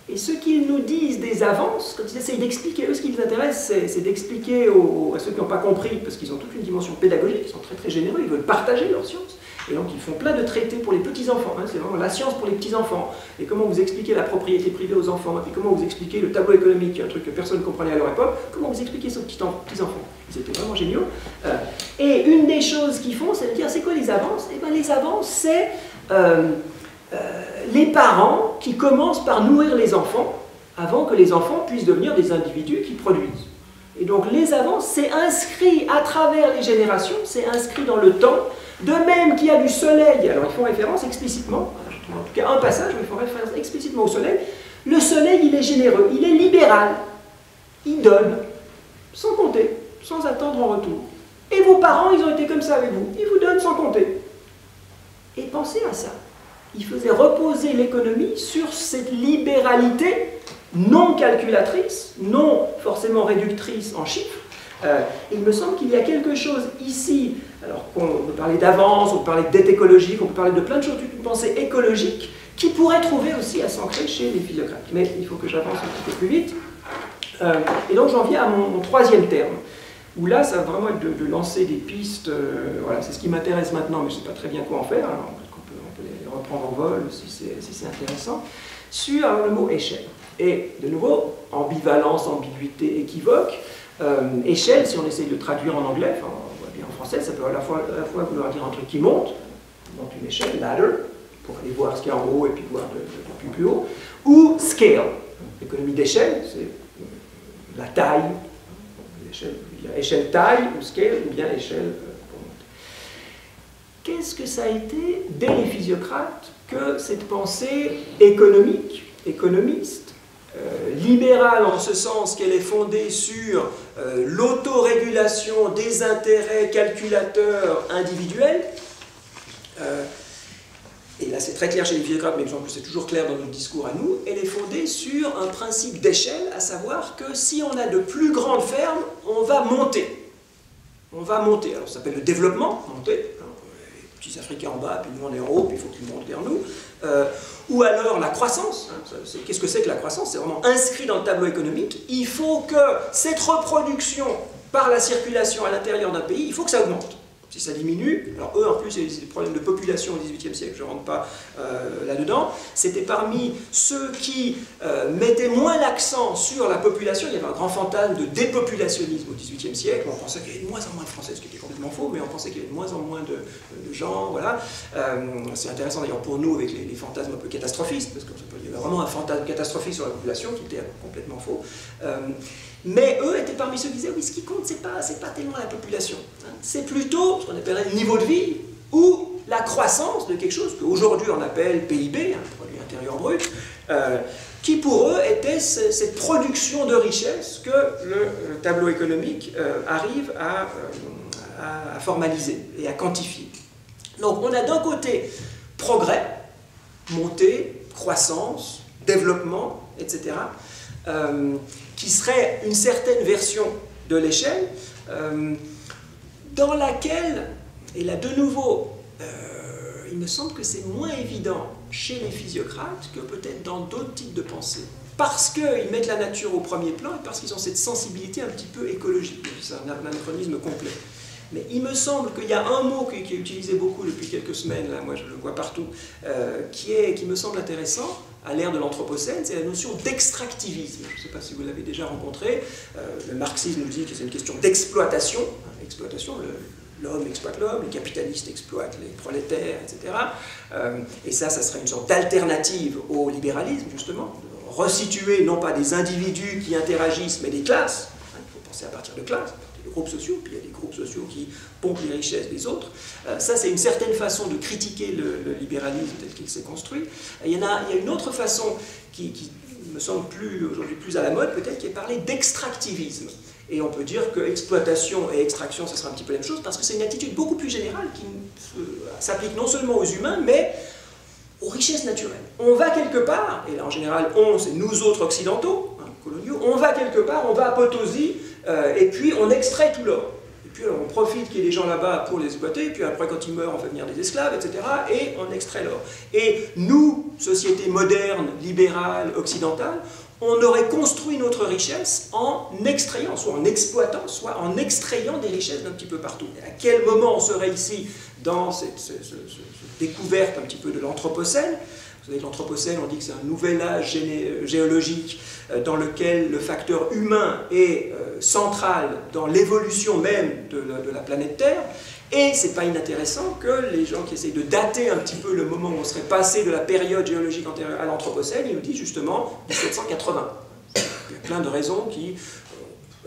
S1: Et ce qu'ils nous disent des avances, quand ils essayent d'expliquer, eux ce qui les intéresse, c'est d'expliquer à ceux qui n'ont pas compris, parce qu'ils ont toute une dimension pédagogique, ils sont très très généreux, ils veulent partager leur science. Et donc ils font plein de traités pour les petits-enfants, c'est vraiment la science pour les petits-enfants. Et comment vous expliquez la propriété privée aux enfants, et comment vous expliquez le tableau économique, un truc que personne ne comprenait à leur époque, comment vous expliquez ça aux petits-enfants. Ils étaient vraiment géniaux. Et une des choses qu'ils font, c'est de dire, c'est quoi les avances? Et bien les avances, c'est les parents qui commencent par nourrir les enfants avant que les enfants puissent devenir des individus qui produisent. Et donc les avances, c'est inscrit à travers les générations, c'est inscrit dans le temps, de même qu'il y a du soleil. Alors ils font référence explicitement, je trouve en tout cas un passage où ils font référence explicitement au soleil. Le soleil, il est généreux, il est libéral, il donne, sans compter, sans attendre en retour. Et vos parents, ils ont été comme ça avec vous, ils vous donnent sans compter. Et pensez à ça. Il faisait reposer l'économie sur cette libéralité non calculatrice, non forcément réductrice en chiffres. Il me semble qu'il y a quelque chose ici, alors qu'on peut parler d'avance, on peut parler de dette écologique, on peut parler de plein de choses d'une pensée écologique, qui pourrait trouver aussi à s'ancrer chez les physiocrates. Mais il faut que j'avance un petit peu plus vite. Et donc j'en viens à mon troisième terme, où là ça va vraiment être de lancer des pistes, voilà, c'est ce qui m'intéresse maintenant, mais je ne sais pas très bien quoi en faire, alors, on peut les reprendre en vol si c'est intéressant, sur le mot échelle. Et de nouveau, ambivalence, ambiguïté, équivoque. Échelle, si on essaye de traduire en anglais, enfin on voit bien en français, ça peut à la fois vouloir dire un truc qui monte une échelle, ladder, pour aller voir ce qu'il y a en haut et puis voir de plus haut, ou scale. L'économie d'échelle, c'est la taille, échelle taille, ou scale, ou bien échelle pour monter. Qu'est-ce que ça a été, dès les physiocrates, que cette pensée économique, économiste, libérale en ce sens qu'elle est fondée sur l'autorégulation des intérêts calculateurs individuels, et là c'est très clair chez les physiocrates, mais c'est toujours clair dans notre discours à nous, elle est fondée sur un principe d'échelle, à savoir que si on a de plus grandes fermes, on va monter. On va monter. Alors ça s'appelle le développement, monter. Les petits Africains en bas, puis nous on est en haut, puis il faut qu'ils montent vers nous. Ou alors la croissance. Qu'est-ce que c'est que la croissance? C'est vraiment inscrit dans le tableau économique. Il faut que cette reproduction par la circulation à l'intérieur d'un pays, il faut que ça augmente. Si ça diminue, alors eux en plus il y a des problèmes de population au XVIIIe siècle, je ne rentre pas là-dedans, c'était parmi ceux qui mettaient moins l'accent sur la population. Il y avait un grand fantasme de dépopulationnisme au XVIIIe siècle, on pensait qu'il y avait de moins en moins de Français, ce qui était complètement faux, mais on pensait qu'il y avait de moins en moins de gens, voilà. C'est intéressant d'ailleurs pour nous avec les fantasmes un peu catastrophistes, parce qu'il y avait vraiment un fantasme catastrophique sur la population qui était complètement faux. Mais eux étaient parmi ceux qui disaient, oui, ce qui compte, c'est pas tellement la population, hein. C'est plutôt ce qu'on appellerait le niveau de vie, ou la croissance de quelque chose qu'aujourd'hui on appelle PIB, un produit intérieur brut, qui pour eux était cette production de richesse que le tableau économique arrive à formaliser et à quantifier. Donc on a d'un côté progrès, montée, croissance, développement, etc., qui serait une certaine version de l'échelle, dans laquelle, et là de nouveau, il me semble que c'est moins évident chez les physiocrates que peut-être dans d'autres types de pensée. Parce qu'ils mettent la nature au premier plan et parce qu'ils ont cette sensibilité un petit peu écologique. C'est un anachronisme complet. Mais il me semble qu'il y a un mot qui est utilisé beaucoup depuis quelques semaines, là, moi je le vois partout, qui me semble intéressant à l'ère de l'Anthropocène, c'est la notion d'extractivisme. Je ne sais pas si vous l'avez déjà rencontré. Le marxisme nous dit que c'est une question d'exploitation. Exploitation, l'homme exploite l'homme, les capitalistes exploitent les prolétaires, etc. Et ça serait une sorte d'alternative au libéralisme, justement. Resituer non pas des individus qui interagissent, mais des classes. Il faut penser à partir de classes, de groupes sociaux, puis il y a des groupes sociaux qui pompent les richesses des autres. Ça, c'est une certaine façon de critiquer le libéralisme tel qu'il s'est construit. Il y a une autre façon qui me semble aujourd'hui plus à la mode, peut-être, qui est parler d'extractivisme. Et on peut dire que exploitation et extraction, ce sera un petit peu la même chose, parce que c'est une attitude beaucoup plus générale qui s'applique non seulement aux humains, mais aux richesses naturelles. On va quelque part, et là en général, on, c'est nous autres occidentaux, hein, coloniaux, on va quelque part, on va à Potosi, et puis on extrait tout l'or. Et puis alors, on profite qu'il y ait des gens là-bas pour les exploiter, et puis après quand ils meurent, on fait venir des esclaves, etc., et on extrait l'or. Et nous, société moderne, libérale, occidentale, on aurait construit notre richesse en extrayant, soit en exploitant, soit en extrayant des richesses d'un petit peu partout. Et à quel moment on serait ici dans cette découverte un petit peu de l'Anthropocène? Vous savez, l'Anthropocène, on dit que c'est un nouvel âge géologique dans lequel le facteur humain est central dans l'évolution même de la planète Terre. Et c'est pas inintéressant que les gens qui essayent de dater un petit peu le moment où on serait passé de la période géologique antérieure à l'Anthropocène, ils nous disent justement 1780. Il y a plein de raisons qui,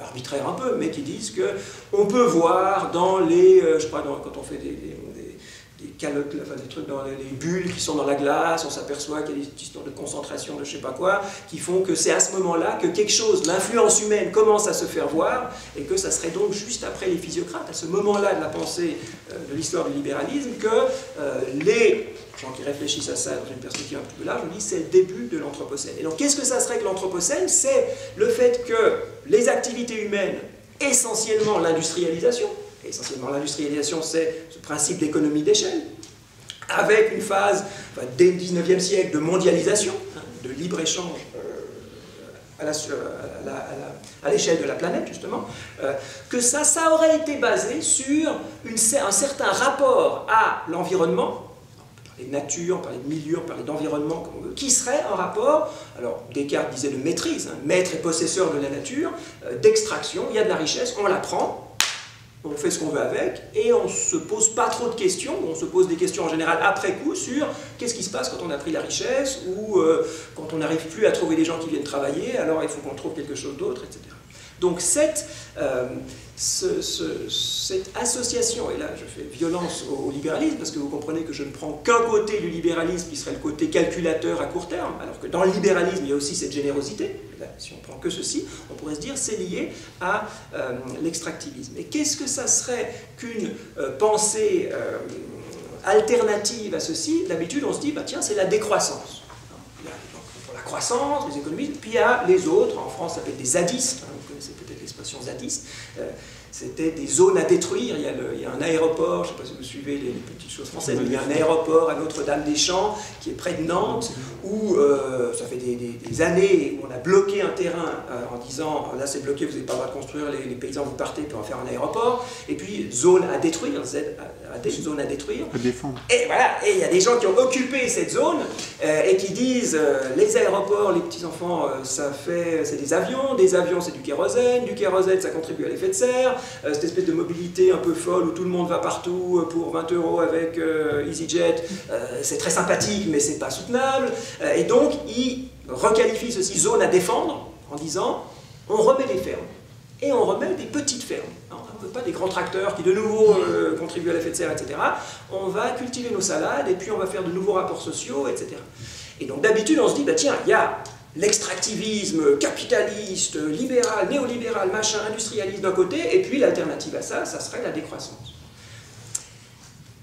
S1: arbitraires un peu, mais qui disent qu'on peut voir dans les, je crois, quand on fait des calottes, enfin, des trucs dans les bulles qui sont dans la glace, on s'aperçoit qu'il y a des histoires de concentration de je sais pas quoi, qui font que c'est à ce moment-là que quelque chose, l'influence humaine commence à se faire voir, et que ça serait donc juste après les physiocrates, à ce moment-là de la pensée de l'histoire du libéralisme, que les gens qui réfléchissent à ça dans une perspective un petit peu large, on dit c'est le début de l'Anthropocène. Et donc qu'est-ce que ça serait que l'Anthropocène? C'est le fait que les activités humaines, essentiellement l'industrialisation, essentiellement l'industrialisation, c'est ce principe d'économie d'échelle, avec une phase, enfin, dès le 19e siècle, de mondialisation, hein, de libre-échange à l'échelle de la planète, justement, que ça aurait été basé sur un certain rapport à l'environnement. On peut parler de nature, on parlait de milieu, on parlait d'environnement, comme on veut, qui serait un rapport, alors Descartes disait de maîtrise, hein, maître et possesseur de la nature, d'extraction, il y a de la richesse, on la prend, on fait ce qu'on veut avec, et on ne se pose pas trop de questions, on se pose des questions en général après coup sur qu'est-ce qui se passe quand on a pris la richesse, ou quand on n'arrive plus à trouver des gens qui viennent travailler, alors il faut qu'on trouve quelque chose d'autre, etc. Donc cette association, et là je fais violence au libéralisme, parce que vous comprenez que je ne prends qu'un côté du libéralisme qui serait le côté calculateur à court terme, alors que dans le libéralisme il y a aussi cette générosité. Là, si on prend que ceci, on pourrait se dire c'est lié à l'extractivisme. Et qu'est-ce que ça serait qu'une pensée alternative à ceci? D'habitude on se dit, bah, tiens, c'est la décroissance. Il y a pour la croissance, les économistes, puis il y a les autres, en France ça s'appelle des zadistes, hein, vous connaissez peut-être l'expression zadiste, c'était des zones à détruire. Il y a un aéroport, je ne sais pas si vous suivez les petites choses françaises, mais il y a un aéroport à Notre-Dame-des-Champs qui est près de Nantes, où ça fait des années où on a bloqué un terrain en disant là c'est bloqué, vous n'avez pas le droit de construire, les paysans vous partez pour en faire un aéroport, et puis zone à détruire, zone à détruire. Et voilà, et il y a des gens qui ont occupé cette zone et qui disent les aéroports, les petits-enfants, c'est des avions c'est du kérosène ça contribue à l'effet de serre. Cette espèce de mobilité un peu folle où tout le monde va partout pour 20 € avec EasyJet, c'est très sympathique mais c'est pas soutenable, et donc ils requalifient ceci zone à défendre en disant on remet les fermes. Et on remet des petites fermes. On ne veut pas des grands tracteurs qui de nouveau contribuent à l'effet de serre, etc. On va cultiver nos salades et puis on va faire de nouveaux rapports sociaux, etc. Et donc d'habitude on se dit, bah, tiens, il y a l'extractivisme capitaliste, libéral, néolibéral, machin, industrialiste d'un côté, et puis l'alternative à ça, ça serait la décroissance.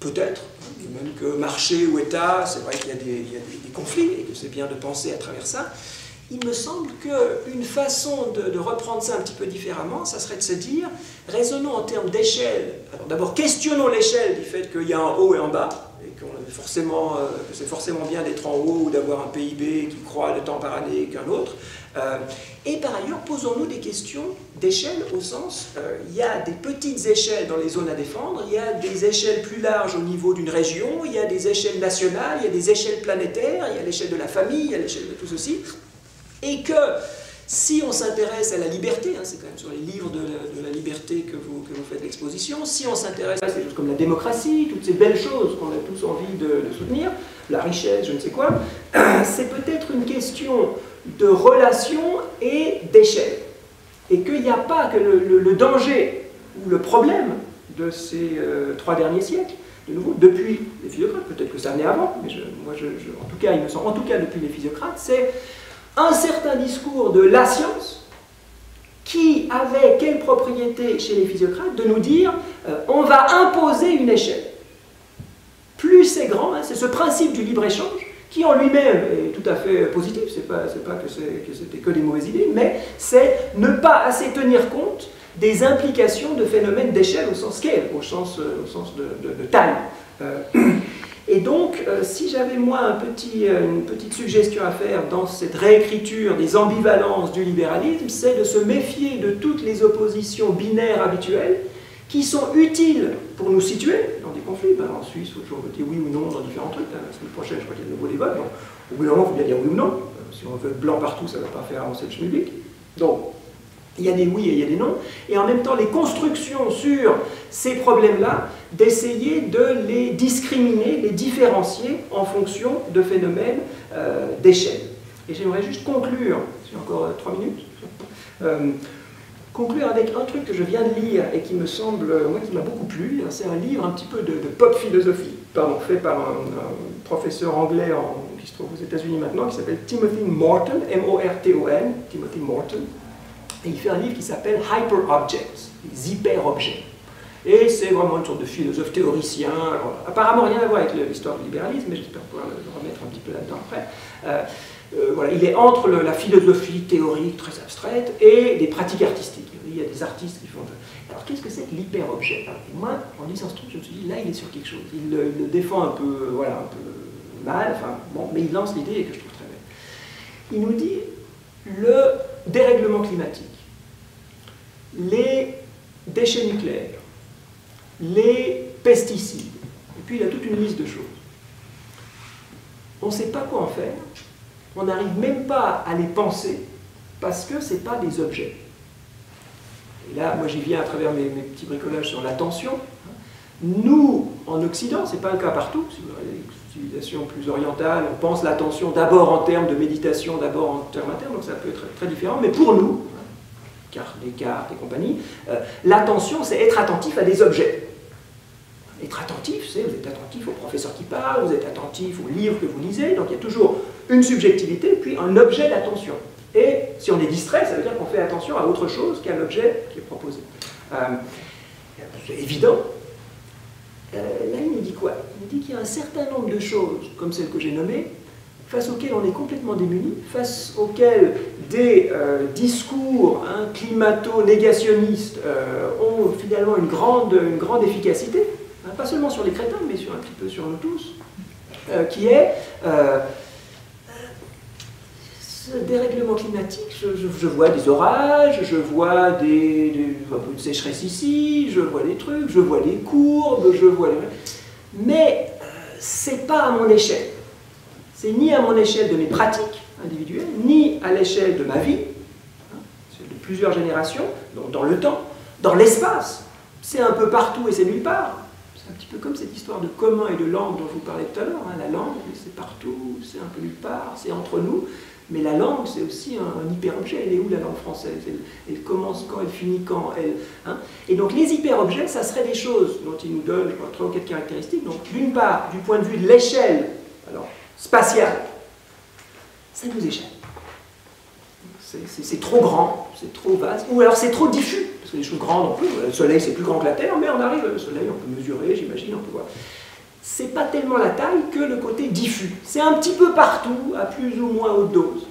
S1: Peut-être, même que marché ou État, c'est vrai qu'il y a des conflits et que c'est bien de penser à travers ça. Il me semble qu'une façon de reprendre ça un petit peu différemment, ça serait de se dire, raisonnons en termes d'échelle. Alors d'abord, questionnons l'échelle du fait qu'il y a un haut et un bas, et que c'est forcément bien d'être en haut ou d'avoir un PIB qui croît de temps par année qu'un autre. Et par ailleurs, posons-nous des questions d'échelle au sens, il y a des petites échelles dans les zones à défendre, il y a des échelles plus larges au niveau d'une région, il y a des échelles nationales, il y a des échelles planétaires, il y a l'échelle de la famille, il y a l'échelle de tout ceci. Et que si on s'intéresse à la liberté, c'est quand même sur les livres de la liberté que vous faites l'exposition, si on s'intéresse à des choses comme la démocratie, toutes ces belles choses qu'on a tous envie de soutenir, la richesse, je ne sais quoi, c'est peut-être une question de relation et d'échelle. Et qu'il n'y a pas que le danger ou le problème de ces 3 derniers siècles, de nouveau, depuis les physiocrates, peut-être que ça venait avant, mais en tout cas, il me semble, en tout cas depuis les physiocrates, c'est un certain discours de la science qui avait quelle propriété chez les physiocrates de nous dire on va imposer une échelle. Plus c'est grand, c'est ce principe du libre-échange qui en lui-même est tout à fait positif, c'est pas que c'était que des mauvaises idées, mais c'est ne pas assez tenir compte des implications de phénomènes d'échelle au sens scale, au sens de taille. Et donc, si j'avais moi une petite suggestion à faire dans cette réécriture des ambivalences du libéralisme, c'est de se méfier de toutes les oppositions binaires habituelles qui sont utiles pour nous situer dans des conflits. En Suisse, il faut toujours voter oui ou non dans différents trucs. La semaine prochaine, je crois qu'il y a de nouveau des votes. Donc, au bout d'un moment, il faut bien dire oui ou non. Si on veut blanc partout, ça ne va pas faire avancer le schmilblick. Donc, il y a des oui et il y a des non, et en même temps les constructions sur ces problèmes-là, d'essayer de les discriminer, les différencier en fonction de phénomènes d'échelle. Et j'aimerais juste conclure, j'ai encore 3 minutes, conclure avec un truc que je viens de lire et qui me semble, moi qui m'a beaucoup plu, c'est un livre un petit peu de pop philosophie, fait par un professeur anglais qui se trouve aux États-Unis maintenant, qui s'appelle Timothy Morton, M-O-R-T-O-N, Timothy Morton. Et il fait un livre qui s'appelle Hyper Objects, les hyper-objets. Et c'est vraiment une sorte de philosophe théoricien. Alors, apparemment rien à voir avec l'histoire du libéralisme, mais j'espère pouvoir le remettre un petit peu là-dedans après. Voilà, il est entre la philosophie théorique très abstraite et des pratiques artistiques. Il y a des artistes qui font... Alors qu'est-ce que c'est que l'hyper-objet? Et moi, en lisant ce truc, je me suis dit, là il est sur quelque chose. Il le défend un peu, voilà, un peu mal, enfin, bon, mais il lance l'idée que je trouve très belle. Il nous dit le dérèglement climatique, les déchets nucléaires, les pesticides, et puis il a toute une liste de choses. On ne sait pas quoi en faire, on n'arrive même pas à les penser, parce que ce n'est pas des objets. Et là, moi j'y viens à travers mes petits bricolages sur l'attention. Nous, en Occident, ce n'est pas le cas partout, si vous avez des civilisations plus orientales, on pense l'attention d'abord en termes de méditation, d'abord en termes internes, donc ça peut être très différent, mais pour nous, Descartes et compagnie, l'attention, c'est être attentif à des objets. Être attentif, c'est vous êtes attentif au professeur qui parle, vous êtes attentif au livre que vous lisez, donc il y a toujours une subjectivité, puis un objet d'attention. Et si on est distrait, ça veut dire qu'on fait attention à autre chose qu'à l'objet qui est proposé. C'est évident. Là, il nous dit quoi? Il nous dit qu'il y a un certain nombre de choses, comme celles que j'ai nommées, face auxquelles on est complètement démunis, face auxquelles des discours climato-négationnistes ont finalement une grande efficacité, pas seulement sur les crétins, mais un petit peu sur nous tous, qui est ce dérèglement climatique. Je vois des orages, je vois un peu de sécheresse ici, je vois des trucs, je vois des courbes, mais c'est pas à mon échelle. C'est ni à mon échelle de mes pratiques individuelles, ni à l'échelle de ma vie, de plusieurs générations, donc dans le temps, dans l'espace. C'est un peu partout et c'est nulle part. C'est un petit peu comme cette histoire de commun et de langue dont je vous parlais tout à l'heure. La langue, c'est partout, c'est un peu nulle part, c'est entre nous. Mais la langue, c'est aussi un hyperobjet. Elle est où la langue française? Elle commence quand? Elle finit quand? Hein? Et donc les hyperobjets, ça serait des choses dont ils nous donnent, je crois, 3 ou 4 caractéristiques. Donc d'une part, du point de vue de l'échelle spatiale, ça nous échappe. C'est trop grand, c'est trop vaste, ou alors c'est trop diffus, parce que les choses grandes, on peut, le Soleil c'est plus grand que la Terre, mais on arrive, le Soleil on peut mesurer, j'imagine, on peut voir. C'est pas tellement la taille que le côté diffus. C'est un petit peu partout, à plus ou moins haute dose.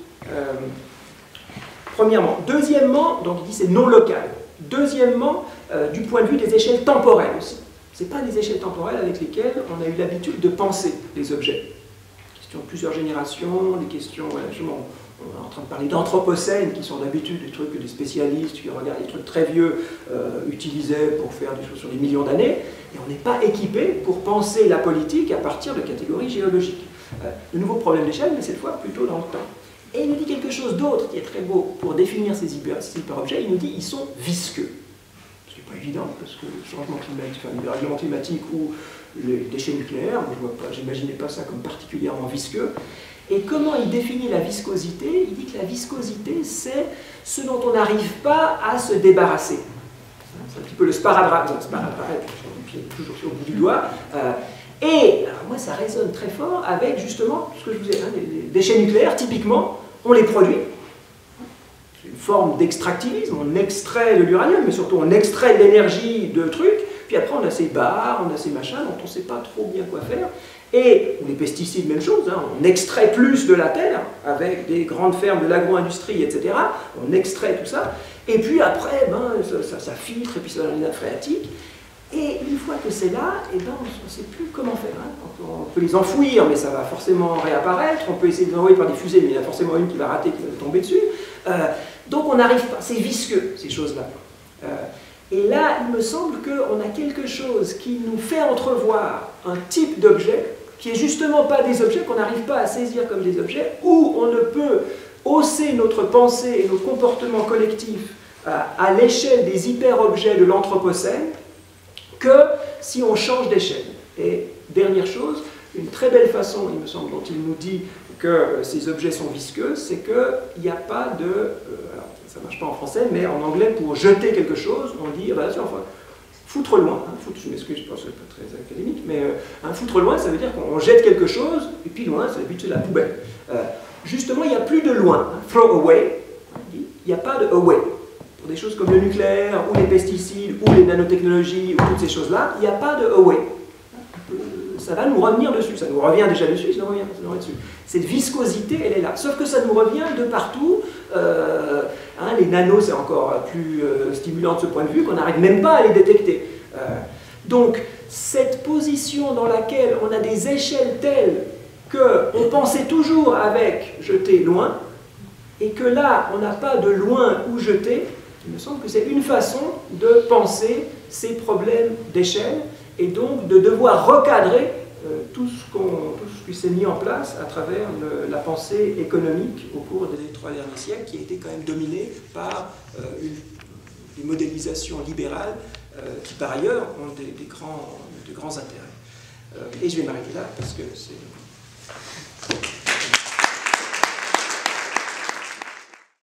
S1: Premièrement. Deuxièmement, donc il dit c'est non local. Deuxièmement, du point de vue des échelles temporelles aussi. Ce n'est pas des échelles temporelles avec lesquelles on a eu l'habitude de penser les objets. Question de plusieurs générations, des questions, justement, on est en train de parler d'anthropocènes, qui sont d'habitude des trucs que des spécialistes qui regardent des trucs très vieux utilisaient pour faire des choses sur des millions d'années, et on n'est pas équipé pour penser la politique à partir de catégories géologiques. Le nouveau problème d'échelle, mais cette fois plutôt dans le temps. Et il nous dit quelque chose d'autre qui est très beau pour définir ces hyperobjets. Il nous dit qu'ils sont visqueux. Ce qui n'est pas évident, parce que le changement climatique, enfin, le dérèglement climatique ou les déchets nucléaires, je n'imaginais pas ça comme particulièrement visqueux. Et comment il définit la viscosité? Il dit que la viscosité, c'est ce dont on n'arrive pas à se débarrasser. C'est un petit peu le sparadrap, toujours sur le bout du doigt. Et alors moi, ça résonne très fort avec justement ce que je vous ai dit, les déchets nucléaires, typiquement, on les produit. C'est une forme d'extractivisme, on extrait de l'uranium, mais surtout on extrait de l'énergie de trucs, puis après on a ces barres, on a ces machins dont on ne sait pas trop bien quoi faire. Et les pesticides, même chose, hein, on extrait plus de la terre avec des grandes fermes de l'agro-industrie, etc. On extrait tout ça, et puis après, ça filtre, et puis ça va dans les nappes phréatiques. Et une fois que c'est là, on ne sait plus comment faire. Hein. On peut les enfouir, mais ça va forcément réapparaître. On peut essayer de les envoyer par des fusées, mais il y en a forcément une qui va rater, qui va tomber dessus. Donc on n'arrive pas, c'est visqueux, ces choses-là. Et là, il me semble qu'on a quelque chose qui nous fait entrevoir un type d'objet qui n'est justement pas des objets qu'on n'arrive pas à saisir comme des objets, où on ne peut hausser notre pensée et nos comportements collectifs à l'échelle des hyper-objets de l'Anthropocène que si on change d'échelle. Et dernière chose, une très belle façon, il me semble, dont il nous dit que ces objets sont visqueux, c'est qu'il n'y a pas de... alors, ça ne marche pas en français, mais en anglais, pour jeter quelque chose, on dit, enfin, foutre loin. Hein, je m'excuse, je pense que ce n'est pas très académique, mais foutre loin, ça veut dire qu'on jette quelque chose, et puis loin, ça veut dire que c'est la poubelle. Justement, il n'y a plus de loin. Hein, throw away, il n'y a pas de away. Pour des choses comme le nucléaire, ou les pesticides, ou les nanotechnologies, ou toutes ces choses-là, il n'y a pas de away. Ça va nous revenir dessus, ça nous revient déjà dessus, ça nous revient dessus. Cette viscosité, elle est là. Sauf que ça nous revient de partout. Les nanos, c'est encore plus stimulant de ce point de vue, qu'on n'arrive même pas à les détecter. Donc, cette position dans laquelle on a des échelles telles qu'on pensait toujours avec jeter loin, et que là, on n'a pas de loin où jeter, il me semble que c'est une façon de penser ces problèmes d'échelle, et donc de devoir recadrer tout ce qui s'est mis en place à travers la pensée économique au cours des 3 derniers siècles, qui a été quand même dominée par des modélisations libérales qui, par ailleurs, ont de grands intérêts. Et je vais m'arrêter là, parce que c'est...